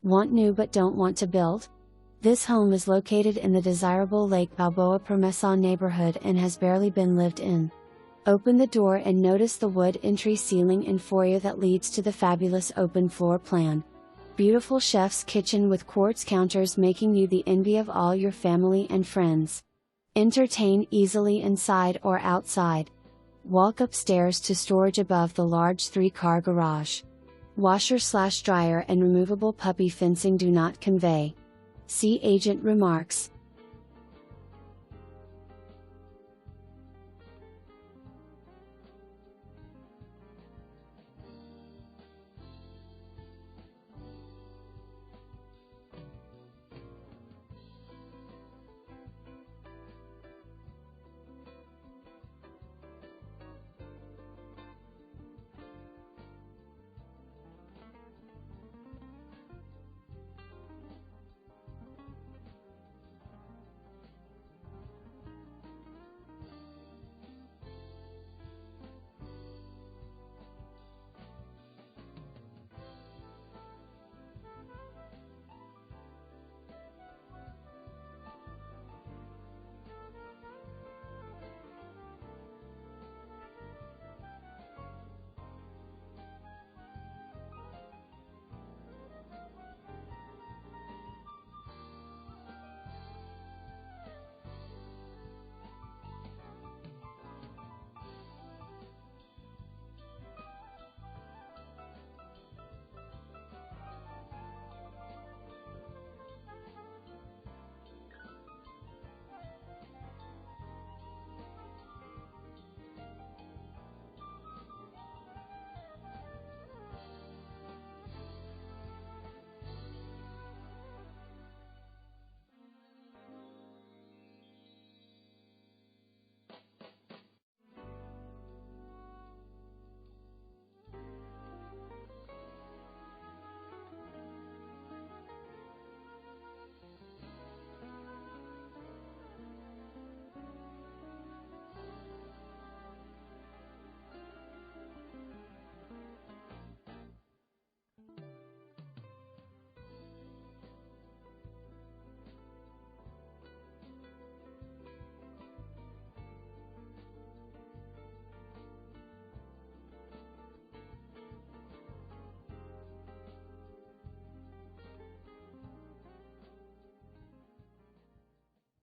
Want new but don't want to build? This home is located in the desirable Lake Balboa Promesa neighborhood and has barely been lived in. Open the door and notice the wood entry ceiling and foyer that leads to the fabulous open floor plan. Beautiful chef's kitchen with quartz counters making you the envy of all your family and friends. Entertain easily inside or outside. Walk upstairs to storage above the large 3-car garage. Washer/dryer and removable puppy fencing do not convey. See agent remarks.